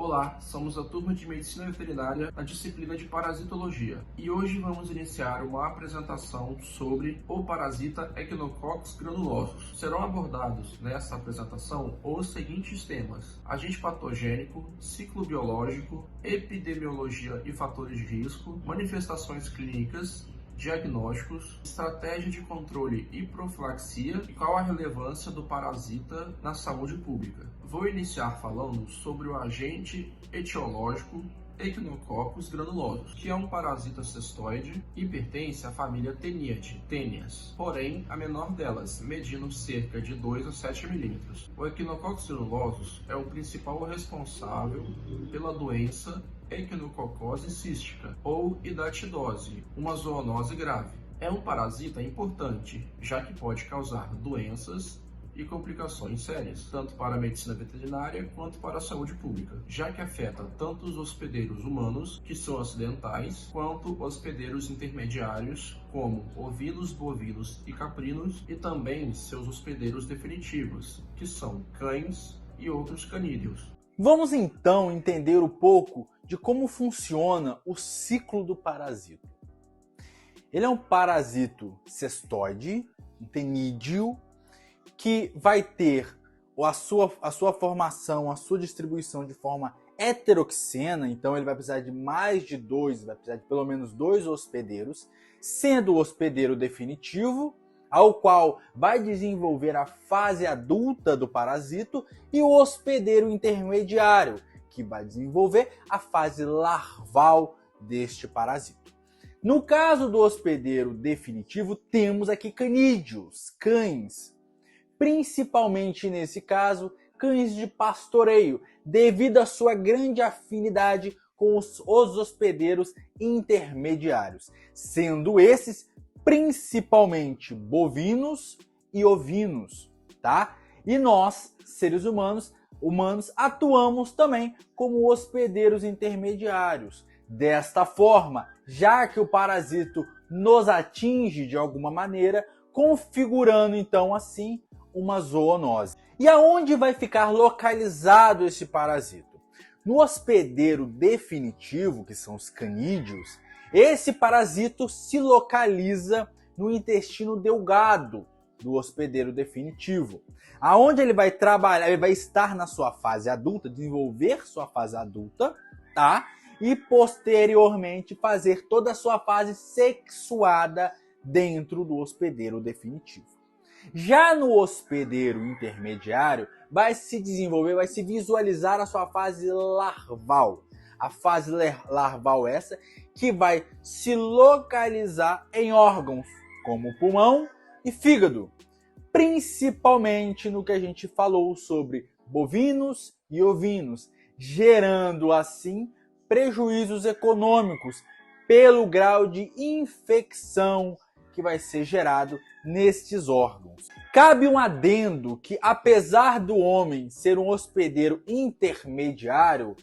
Olá, somos a turma de Medicina Veterinária na disciplina de Parasitologia e hoje vamos iniciar uma apresentação sobre o parasita Echinococcus granulosus. Serão abordados nessa apresentação os seguintes temas: agente patogênico, ciclo biológico, epidemiologia e fatores de risco, manifestações clínicas, diagnósticos, estratégia de controle e profilaxia e qual a relevância do parasita na saúde pública. Vou iniciar falando sobre o agente etiológico Echinococcus granulosus, que é um parasita cestoide e pertence à família Taeniaceae, porém a menor delas, medindo cerca de 2 a 7 milímetros. O Echinococcus granulosus é o principal responsável pela doença equinococose cística ou hidatidose, uma zoonose grave. É um parasita importante, já que pode causar doenças e complicações sérias, tanto para a medicina veterinária quanto para a saúde pública, já que afeta tanto os hospedeiros humanos, que são acidentais, quanto hospedeiros intermediários, como ovinos, bovinos e caprinos, e também seus hospedeiros definitivos, que são cães e outros canídeos. Vamos então entender um pouco de como funciona o ciclo do parasito. Ele é um parasito cestoide, um tenídeo, que vai ter a sua formação, a sua distribuição de forma heteroxena, então ele vai precisar de mais de dois, vai precisar de pelo menos 2 hospedeiros, sendo o hospedeiro definitivo, ao qual vai desenvolver a fase adulta do parasito, e o hospedeiro intermediário, que vai desenvolver a fase larval deste parasito. No caso do hospedeiro definitivo, temos aqui canídeos, cães, principalmente nesse caso, cães de pastoreio, devido à sua grande afinidade com os hospedeiros intermediários, sendo esses principalmente bovinos e ovinos, tá? E nós, seres humanos, atuamos também como hospedeiros intermediários. Desta forma, já que o parasito nos atinge de alguma maneira, configurando então assim uma zoonose. E aonde vai ficar localizado esse parasito? No hospedeiro definitivo, que são os canídeos, esse parasito se localiza no intestino delgado do hospedeiro definitivo, aonde ele vai trabalhar, ele vai estar na sua fase adulta, desenvolver sua fase adulta, tá? E posteriormente fazer toda a sua fase sexuada dentro do hospedeiro definitivo. Já no hospedeiro intermediário, vai se desenvolver, vai se visualizar a sua fase larval. A fase larval essa que vai se localizar em órgãos como pulmão e fígado, principalmente no que a gente falou sobre bovinos e ovinos, gerando assim prejuízos econômicos pelo grau de infecção que vai ser gerado nestes órgãos. Cabe um adendo que, apesar do homem ser um hospedeiro intermediário,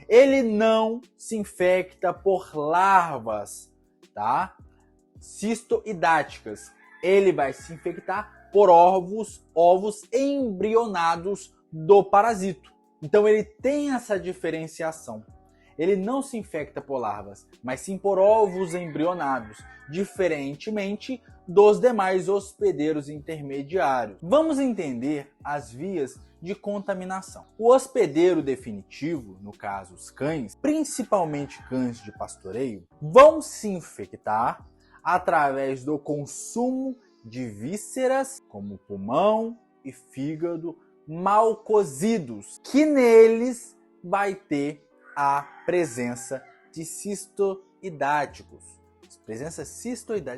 ele não se infecta por larvas, tá? Cistoidáticas. Ele vai se infectar por ovos embrionados do parasito. Então ele tem essa diferenciação. Ele não se infecta por larvas, mas sim por ovos embrionados, diferentemente dos demais hospedeiros intermediários. Vamos entender as vias de contaminação. O hospedeiro definitivo, no caso os cães, principalmente cães de pastoreio, vão se infectar através do consumo de vísceras, como pulmão e fígado, mal cozidos, que neles vai ter a presença de cistoidáticos.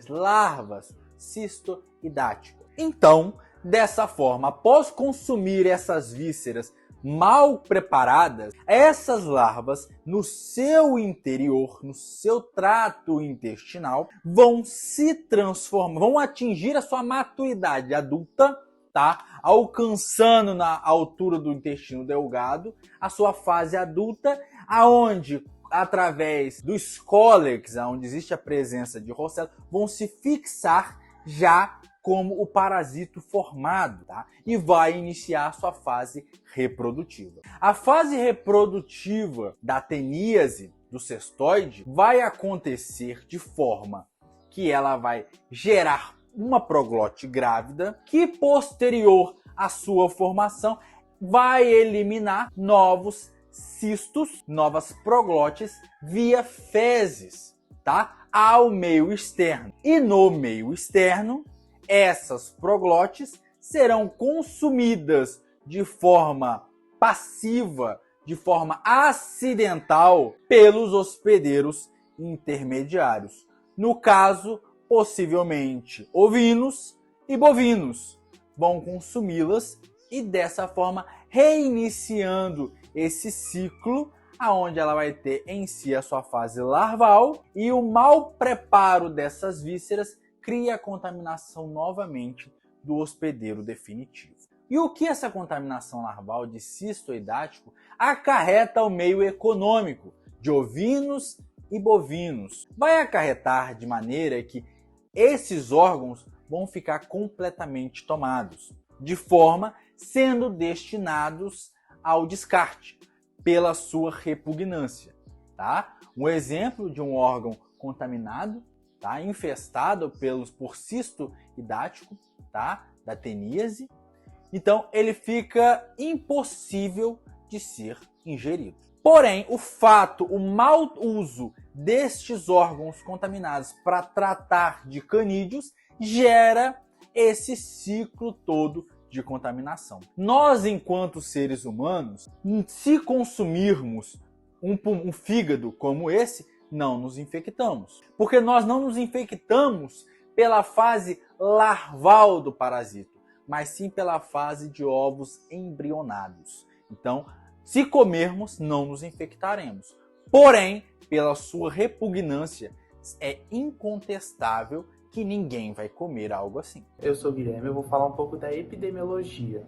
Larvas cistoidáticas. Então, dessa forma, após consumir essas vísceras mal preparadas, essas larvas no seu interior, no seu trato intestinal, vão se transformar, vão atingir a sua maturidade adulta, tá? Alcançando na altura do intestino delgado a sua fase adulta, aonde através dos cólex, onde existe a presença de rocela, vão se fixar já como o parasito formado, tá? E vai iniciar sua fase reprodutiva. A fase reprodutiva da teníase, do cestoide, vai acontecer de forma que ela vai gerar uma proglote grávida que, posterior à sua formação, vai eliminar novos cistos, novas proglotes via fezes, tá? Ao meio externo. E no meio externo, essas proglotes serão consumidas de forma passiva, de forma acidental, pelos hospedeiros intermediários. No caso, possivelmente ovinos e bovinos vão consumi-las e dessa forma reiniciando esse ciclo, aonde ela vai ter em si a sua fase larval e o mau preparo dessas vísceras cria a contaminação novamente do hospedeiro definitivo. E o que essa contaminação larval de cistoidático acarreta ao meio econômico de ovinos e bovinos? Vai acarretar de maneira que esses órgãos vão ficar completamente tomados, de forma sendo destinados ao descarte pela sua repugnância, tá? Um exemplo de um órgão contaminado, tá? Infestado por cisto idático, tá? Da teníase. Então ele fica impossível de ser ingerido. Porém, o mau uso destes órgãos contaminados para tratar de canídeos gera esse ciclo todo de contaminação. Nós, enquanto seres humanos, se consumirmos um fígado como esse, não nos infectamos. Porque nós não nos infectamos pela fase larval do parasito, mas sim pela fase de ovos embrionados. Então, se comermos, não nos infectaremos. Porém, pela sua repugnância, é incontestável que ninguém vai comer algo assim. Eu sou o Guilherme, eu vou falar um pouco da epidemiologia.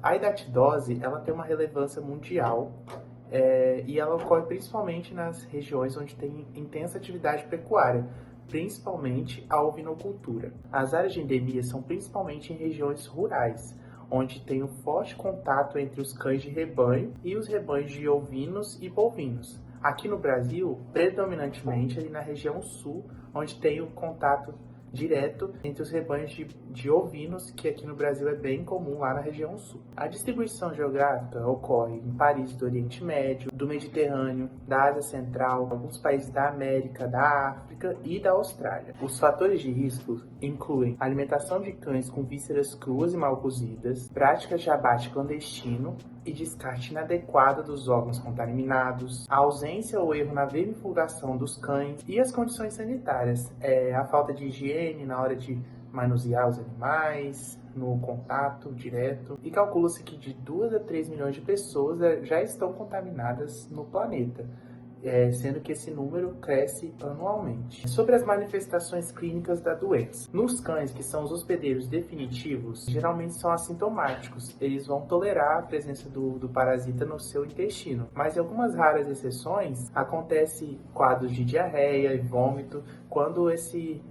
A hidatidose, ela tem uma relevância mundial e ela ocorre principalmente nas regiões onde tem intensa atividade pecuária, principalmente a ovinocultura. As áreas de endemia são principalmente em regiões rurais, onde tem um forte contato entre os cães de rebanho e os rebanhos de ovinos e bovinos. Aqui no Brasil, predominantemente ali na região sul, onde tem o contato direto entre os rebanhos de ovinos, que aqui no Brasil é bem comum lá na região sul. A distribuição geográfica ocorre em países do Oriente Médio, do Mediterrâneo, da Ásia Central, alguns países da América, da África e da Austrália. Os fatores de risco incluem alimentação de cães com vísceras cruas e mal cozidas, práticas de abate clandestino e descarte inadequado dos órgãos contaminados, a ausência ou erro na vermifugação dos cães e as condições sanitárias, a falta de higiene na hora de manusear os animais, no contato direto, e calcula-se que de 2 a 3 milhões de pessoas já estão contaminadas no planeta, sendo que esse número cresce anualmente. Sobre as manifestações clínicas da doença. Nos cães, que são os hospedeiros definitivos, geralmente são assintomáticos. Eles vão tolerar a presença do parasita no seu intestino. Mas em algumas raras exceções, acontece quadros de diarreia e vômito, quando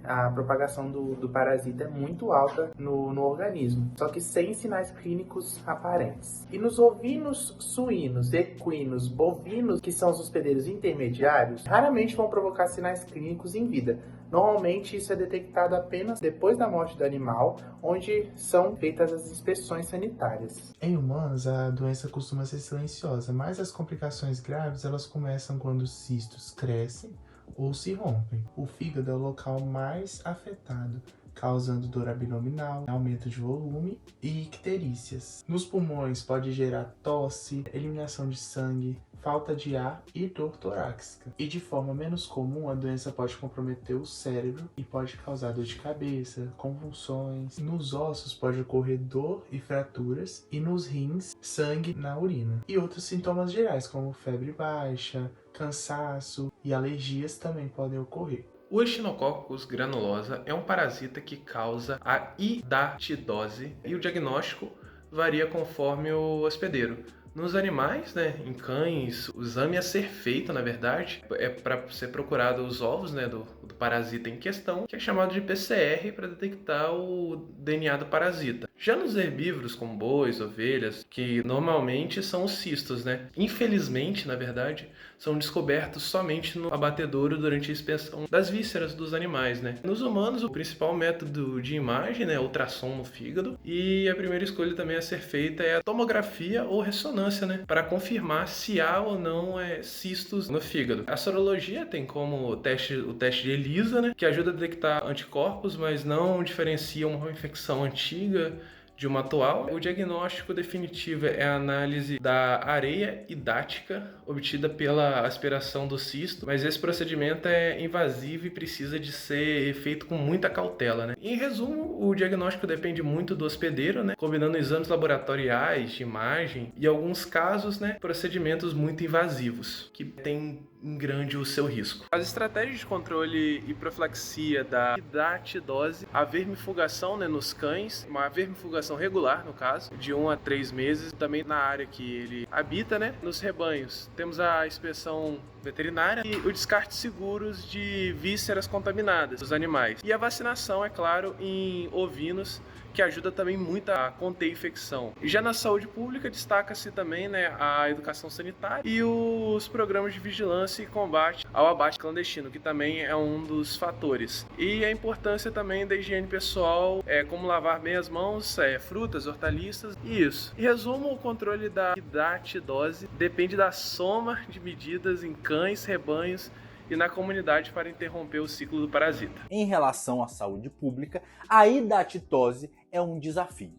a propagação do parasita é muito alta no organismo, só que sem sinais clínicos aparentes. E nos ovinos, suínos, equinos, bovinos, que são os hospedeiros intermediários, raramente vão provocar sinais clínicos em vida. Normalmente isso é detectado apenas depois da morte do animal, onde são feitas as inspeções sanitárias. Em humanos, a doença costuma ser silenciosa, mas as complicações graves elas começam quando os cistos crescem ou se rompem. O fígado é o local mais afetado, causando dor abdominal, aumento de volume e icterícias. Nos pulmões pode gerar tosse, eliminação de sangue, falta de ar e dor torácica. E de forma menos comum, a doença pode comprometer o cérebro e pode causar dor de cabeça, convulsões. Nos ossos pode ocorrer dor e fraturas, e nos rins, sangue na urina. E outros sintomas gerais, como febre baixa, cansaço e alergias também podem ocorrer. O Echinococcus granulosa é um parasita que causa a hidatidose e o diagnóstico varia conforme o hospedeiro. Nos animais, né, em cães, o exame a ser feito, na verdade, é para ser procurado os ovos, né, do parasita em questão, que é chamado de PCR para detectar o DNA do parasita. Já nos herbívoros, como bois, ovelhas, que normalmente são os cistos, né, infelizmente, na verdade, são descobertos somente no abatedouro durante a inspeção das vísceras dos animais, né. Nos humanos, o principal método de imagem, né, é o ultrassom no fígado, e a primeira escolha também a ser feita é a tomografia ou ressonância, né, para confirmar se há ou não cistos no fígado. A sorologia tem como o teste de ELISA, né, que ajuda a detectar anticorpos, mas não diferencia uma infecção antiga de uma atual. O diagnóstico definitivo é a análise da areia hidática obtida pela aspiração do cisto, mas esse procedimento é invasivo e precisa de ser feito com muita cautela, né? Em resumo, o diagnóstico depende muito do hospedeiro, né, combinando exames laboratoriais, de imagem e, em alguns casos, né, procedimentos muito invasivos, que têm em grande o seu risco. As estratégias de controle e profilaxia da hidatidose, a vermifugação, né, nos cães, uma vermifugação regular, no caso, de 1 a 3 meses, também na área que ele habita, né, nos rebanhos. Temos a inspeção veterinária e o descarte seguros de vísceras contaminadas dos animais. E a vacinação, é claro, em ovinos, que ajuda também muito a conter a infecção. E já na saúde pública destaca-se também, né, a educação sanitária e os programas de vigilância e combate ao abate clandestino, que também é um dos fatores. E a importância também da higiene pessoal, como lavar bem as mãos, frutas, hortaliças e isso. Em resumo, o controle da hidatidose depende da soma de medidas em cães, rebanhos e na comunidade para interromper o ciclo do parasita. Em relação à saúde pública, a hidatidose é um desafio.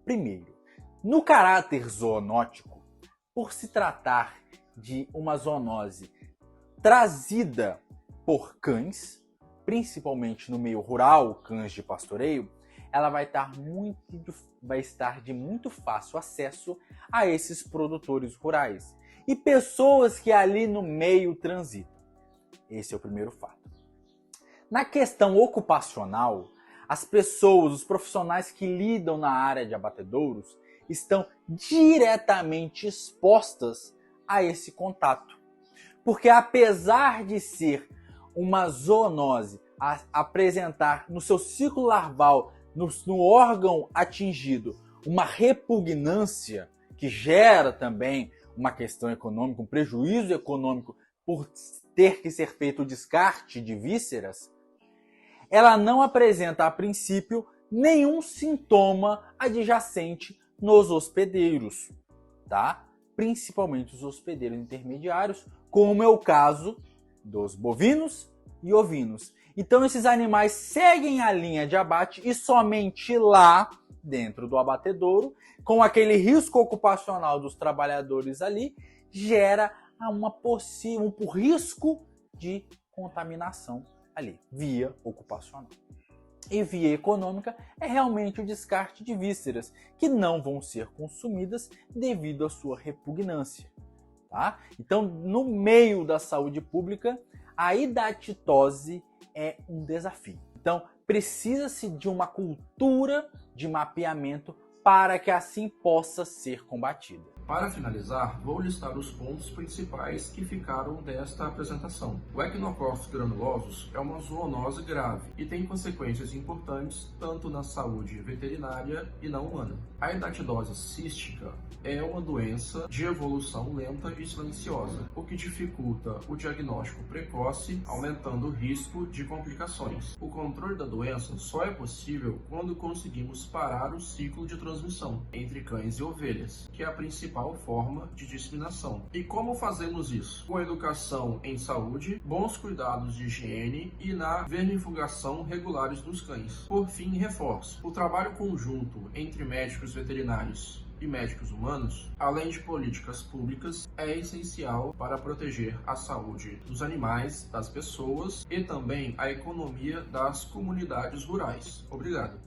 Primeiro, no caráter zoonótico, por se tratar de uma zoonose trazida por cães, principalmente no meio rural, cães de pastoreio, ela vai estar de muito fácil acesso a esses produtores rurais e pessoas que ali no meio transitam. Esse é o primeiro fato. Na questão ocupacional, as pessoas, os profissionais que lidam na área de abatedouros estão diretamente expostas a esse contato. Porque apesar de ser uma zoonose, apresentar no seu ciclo larval, no órgão atingido, uma repugnância que gera também uma questão econômica, um prejuízo econômico por ter que ser feito o descarte de vísceras, ela não apresenta, a princípio, nenhum sintoma adjacente nos hospedeiros, tá? Principalmente os hospedeiros intermediários, como é o caso dos bovinos e ovinos. Então esses animais seguem a linha de abate e somente lá, dentro do abatedouro, com aquele risco ocupacional dos trabalhadores ali, gera um risco de contaminação ali, via ocupacional. E via econômica é realmente o descarte de vísceras, que não vão ser consumidas devido à sua repugnância. Tá? Então, no meio da saúde pública, a hidatidose é um desafio. Então, precisa-se de uma cultura de mapeamento para que assim possa ser combatida. Para finalizar, vou listar os pontos principais que ficaram desta apresentação. O Echinococcus granulosus é uma zoonose grave e tem consequências importantes tanto na saúde veterinária e na humana. A hidatidose cística é uma doença de evolução lenta e silenciosa, o que dificulta o diagnóstico precoce, aumentando o risco de complicações. O controle da doença só é possível quando conseguimos parar o ciclo de transmissão entre cães e ovelhas, que é a principal forma de disseminação. E como fazemos isso? Com educação em saúde, bons cuidados de higiene e na vermifugação regulares dos cães. Por fim, reforço: o trabalho conjunto entre médicos veterinários e médicos humanos, além de políticas públicas, é essencial para proteger a saúde dos animais, das pessoas e também a economia das comunidades rurais. Obrigado.